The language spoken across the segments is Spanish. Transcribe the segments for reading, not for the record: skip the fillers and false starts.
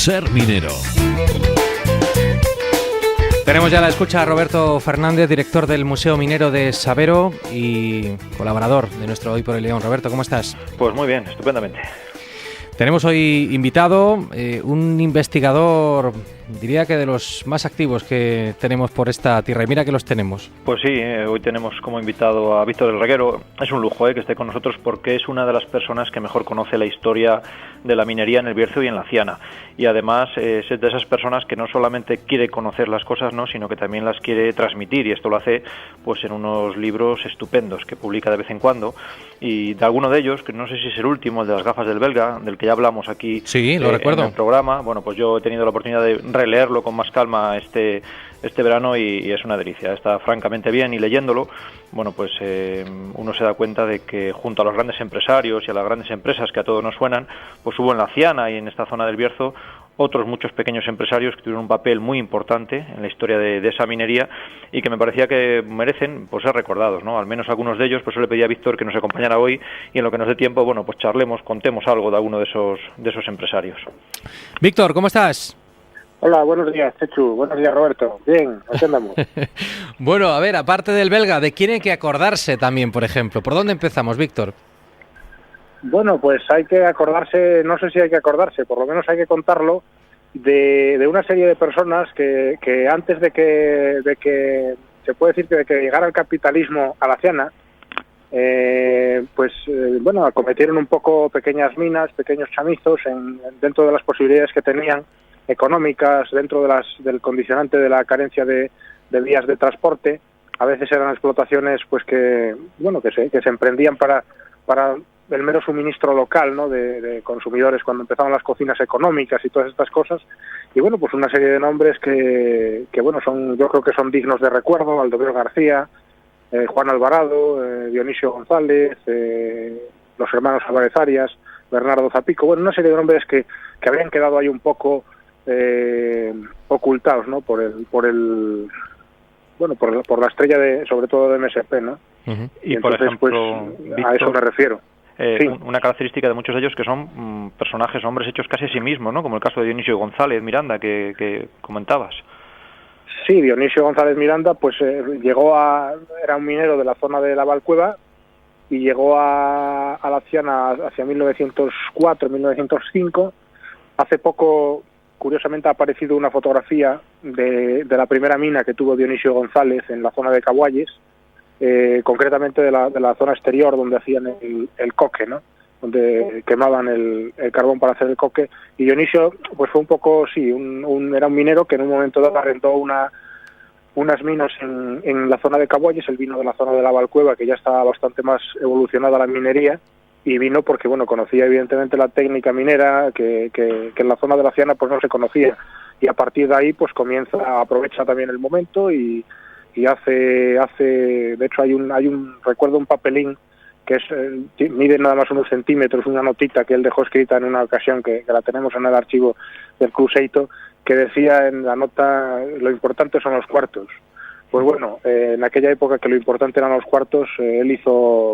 Ser minero. Tenemos ya a la escucha a Roberto Fernández, director del Museo Minero de Sabero y colaborador de nuestro Hoy por el León. Roberto, ¿cómo estás? Pues muy bien, estupendamente. Tenemos hoy invitado un investigador, diría que de los más activos que tenemos por esta tierra, y mira que los tenemos. Pues sí, hoy tenemos como invitado a Víctor del Reguero. Es un lujo que esté con nosotros porque es una de las personas que mejor conoce la historia de la minería en el Bierzo y en la Ciana. Y además es de esas personas que no solamente quiere conocer las cosas, ¿no?, sino que también las quiere transmitir, y esto lo hace pues en unos libros estupendos que publica de vez en cuando. Y de alguno de ellos, que no sé si es el último, el de las gafas del belga, del que ya hablamos aquí, sí, lo recuerdo, en el programa. Bueno, pues yo he tenido la oportunidad de releerlo con más calma este verano y es una delicia. Está francamente bien, y leyéndolo, bueno, pues uno se da cuenta de que junto a los grandes empresarios y a las grandes empresas que a todos nos suenan, pues hubo en la Ciana y en esta zona del Bierzo otros muchos pequeños empresarios que tuvieron un papel muy importante en la historia de esa minería y que me parecía que merecen pues ser recordados, ¿no? Al menos algunos de ellos. Por eso le pedí a Víctor que nos acompañara hoy y en lo que nos dé tiempo, bueno, pues charlemos, contemos algo de alguno de esos empresarios. Víctor, ¿cómo estás? Hola, buenos días, Chechu. Buenos días, Roberto. Bien, aquí andamos. Bueno, a ver, aparte del belga, ¿de quién hay que acordarse también, por ejemplo? ¿Por dónde empezamos, Víctor? Bueno, pues hay que acordarse, no sé si hay que acordarse, por lo menos hay que contarlo, de una serie de personas que antes de que se puede decir que de que llegara el capitalismo a la Ciana, bueno, acometieron un poco pequeñas minas, pequeños chamizos dentro de las posibilidades que tenían económicas, dentro del condicionante de la carencia de vías de transporte. A veces eran explotaciones pues que se emprendían para el mero suministro local, ¿no?, de consumidores cuando empezaban las cocinas económicas y todas estas cosas. Y bueno, pues una serie de nombres que bueno, yo creo que son dignos de recuerdo: Baldomero García, Juan Alvarado, Dionisio González, los hermanos Álvarez Arias, Bernardo Zapico. Bueno, una serie de nombres que habían quedado ahí un poco ocultados, ¿no?, por la estrella sobre todo de MSP, ¿no? Uh-huh. Y por entonces, ejemplo, pues, Víctor, a eso me refiero. Sí. Una característica de muchos de ellos que son personajes, hombres hechos casi a sí mismos, ¿no?, como el caso de Dionisio González Miranda que comentabas. Sí, Dionisio González Miranda pues era un minero de la zona de la Valcueva y llegó a la Ciana hacia 1904, 1905. Hace poco, curiosamente, ha aparecido una fotografía de la primera mina que tuvo Dionisio González en la zona de Caguayes, concretamente de la zona exterior donde hacían el coque, ¿no?, donde quemaban el carbón para hacer el coque. Y Dionisio pues fue un poco, sí, era un minero que en un momento dado arrendó unas minas en la zona de Caguayes. Él vino de la zona de la Valcueva, que ya estaba bastante más evolucionada la minería, y vino porque bueno, conocía evidentemente la técnica minera que en la zona de la Ciana pues no se conocía, y a partir de ahí pues aprovecha también el momento y hace de hecho recuerdo un papelín que mide nada más unos centímetros, una notita que él dejó escrita en una ocasión que la tenemos en el archivo del Cruzeito, que decía en la nota: lo importante son los cuartos. Pues bueno, en aquella época que lo importante eran los cuartos, él hizo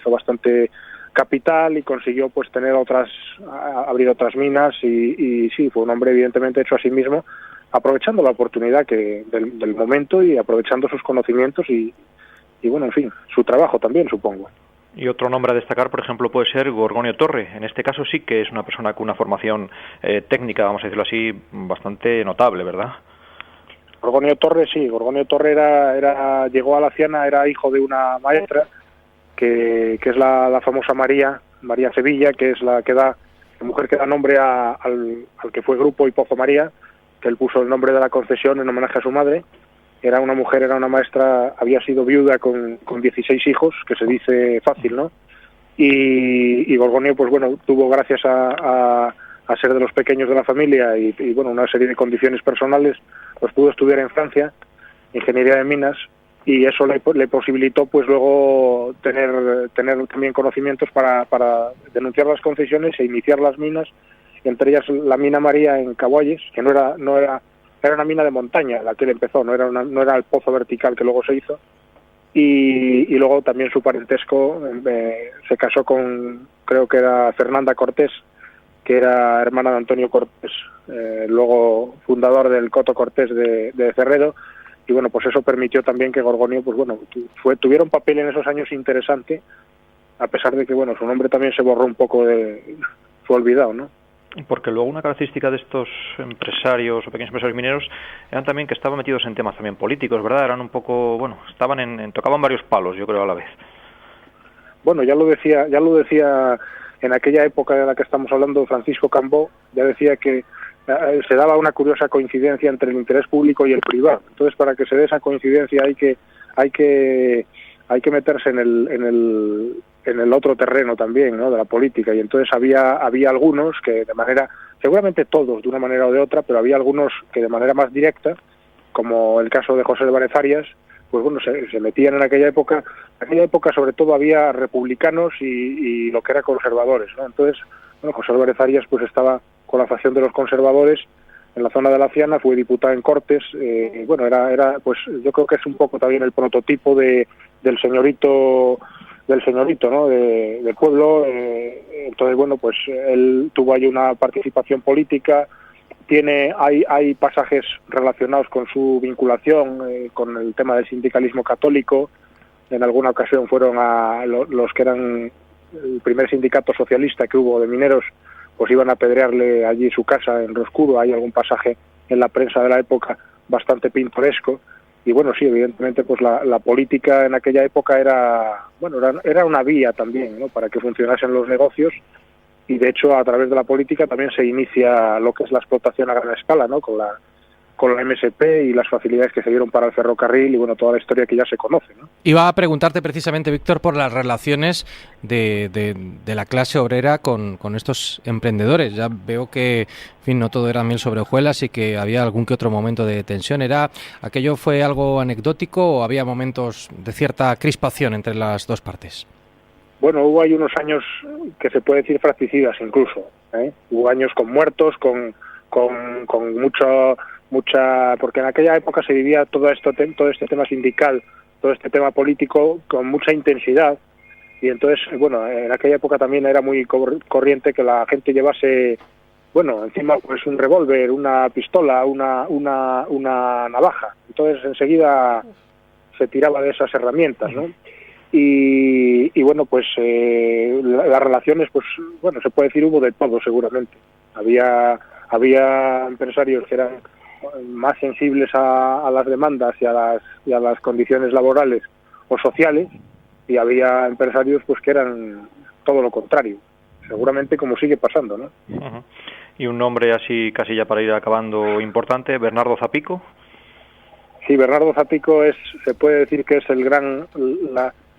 bastante capital y consiguió pues abrir otras minas y sí, fue un hombre evidentemente hecho a sí mismo, aprovechando la oportunidad del momento y aprovechando sus conocimientos y bueno, en fin, su trabajo también, supongo. Y otro nombre a destacar, por ejemplo, puede ser Gorgonio Torre. En este caso sí que es una persona con una formación técnica, vamos a decirlo así, bastante notable, ¿verdad? Gorgonio Torre, sí. Gorgonio Torre llegó a la Ciana, era hijo de una maestra que es la famosa María Sevilla, que es la mujer que da nombre al que fue Grupo y Pozo María, que él puso el nombre de la concesión en homenaje a su madre. Era una maestra, había sido viuda con 16 hijos, que se dice fácil, ¿no? Y Gorgonio, pues bueno, tuvo, gracias a ser de los pequeños de la familia y bueno, una serie de condiciones personales, pues pudo estudiar en Francia ingeniería de minas, y eso le posibilitó pues luego tener también conocimientos para denunciar las concesiones e iniciar las minas, entre ellas la mina María en Caguayes, que no era una mina de montaña la que él empezó, no era el pozo vertical que luego se hizo, y luego también su parentesco, se casó con, creo que era Fernanda Cortés, que era hermana de Antonio Cortés, luego fundador del Coto Cortés de Cerredo, y bueno, pues eso permitió también que Gorgonio, pues bueno, tuviera un papel en esos años interesante, a pesar de que, bueno, su nombre también se borró un poco, fue olvidado, ¿no? Porque luego una característica de estos empresarios o pequeños empresarios mineros eran también que estaban metidos en temas también políticos, ¿verdad? Eran un poco, bueno, tocaban varios palos, yo creo, a la vez. Bueno, ya lo decía en aquella época de la que estamos hablando Francisco Cambó, ya decía que se daba una curiosa coincidencia entre el interés público y el privado. Entonces, para que se dé esa coincidencia hay que meterse en el otro terreno también, ¿no?, de la política. Y entonces había algunos que de manera, seguramente todos de una manera o de otra, pero había algunos que de manera más directa, como el caso de José Álvarez Arias, pues bueno, se metían en aquella época. En aquella época sobre todo había republicanos y lo que era conservadores, ¿no? Entonces, bueno, José Álvarez Arias pues estaba con la facción de los conservadores en la zona de la Ciana, fue diputado en Cortes, bueno, era pues yo creo que es un poco también el prototipo del señorito, ¿no?, del pueblo. Entonces, bueno, pues él tuvo ahí una participación política. Hay pasajes relacionados con su vinculación con el tema del sindicalismo católico. En alguna ocasión fueron a los que eran el primer sindicato socialista que hubo de mineros, pues iban a apedrearle allí su casa en Roscuro. Hay algún pasaje en la prensa de la época bastante pintoresco. Y bueno, sí, evidentemente pues la política en aquella época era una vía también, ¿no?, para que funcionasen los negocios. Y de hecho a través de la política también se inicia lo que es la explotación a gran escala, ¿no?, con la MSP y las facilidades que se dieron para el ferrocarril y bueno, toda la historia que ya se conoce, ¿no? Iba a preguntarte precisamente, Víctor, por las relaciones de la clase obrera con estos emprendedores. Ya veo que, en fin, no todo era miel sobre hojuelas y que había algún que otro momento de tensión. ¿Aquello fue algo anecdótico o había momentos de cierta crispación entre las dos partes? Bueno, hubo ahí unos años que se puede decir fratricidas incluso, ¿eh? Hubo años con muertos, con mucha, porque en aquella época se vivía todo este tema sindical, todo este tema político con mucha intensidad. Y entonces, bueno, en aquella época también era muy corriente que la gente llevase, bueno, encima pues un revólver, una pistola, una navaja. Entonces enseguida se tiraba de esas herramientas, ¿no? Y bueno, pues las relaciones, pues bueno, se puede decir hubo de todo seguramente. Había empresarios que eran más sensibles a las demandas y a las condiciones laborales o sociales, y había empresarios pues que eran todo lo contrario, seguramente, como sigue pasando, ¿no? Uh-huh. Y un nombre así casi ya para ir acabando importante, Bernardo Zapico. Sí, Bernardo Zapico se puede decir que es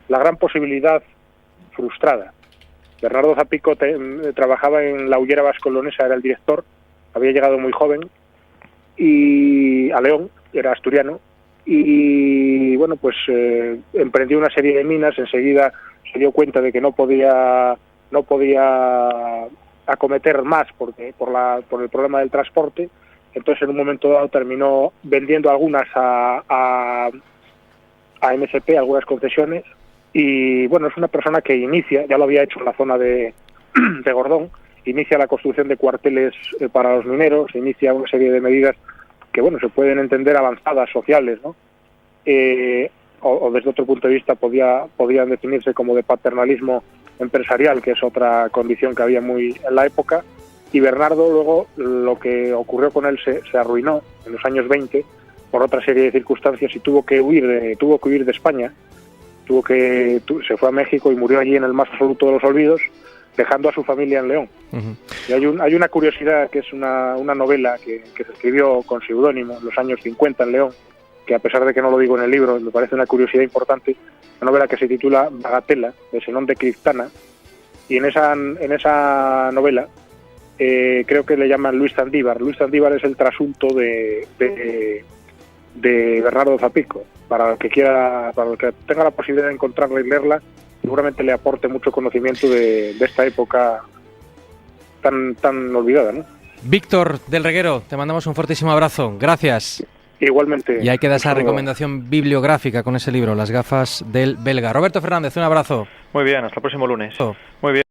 la gran posibilidad frustrada. Bernardo Zapico trabajaba en la Hullera Vascolonesa, era el director, había llegado muy joven y a León, era asturiano, y bueno, pues emprendió una serie de minas. Enseguida se dio cuenta de que no podía acometer más por el problema del transporte. Entonces en un momento dado terminó vendiendo algunas a MSP, algunas concesiones. Y bueno, es una persona que inicia, ya lo había hecho en la zona de Gordón, inicia la construcción de cuarteles para los mineros, inicia una serie de medidas que bueno, se pueden entender avanzadas, sociales, ¿no? O desde otro punto de vista podían definirse como de paternalismo empresarial, que es otra condición que había muy en la época. Y Bernardo luego, lo que ocurrió con él, se arruinó en los años 20 por otra serie de circunstancias y tuvo que huir de España. Se fue a México y murió allí en el más absoluto de los olvidos, dejando a su familia en León. Uh-huh. Y hay una curiosidad, que es una novela que se escribió con seudónimo en los años 50 en León, que a pesar de que no lo digo en el libro, me parece una curiosidad importante, una novela que se titula Bagatela, de Zenón de Criptana, y en esa novela creo que le llaman Luis Zandívar. Luis Zandívar es el trasunto de Bernardo Zapico. Para el que tenga la posibilidad de encontrarla y leerla, seguramente le aporte mucho conocimiento de esta época tan olvidada, ¿no? Víctor del Reguero, te mandamos un fortísimo abrazo. Gracias. Igualmente. Y hay que dar esa recomendación bibliográfica con ese libro, Las gafas del belga. Roberto Fernández, un abrazo. Muy bien, hasta el próximo lunes. Muy bien.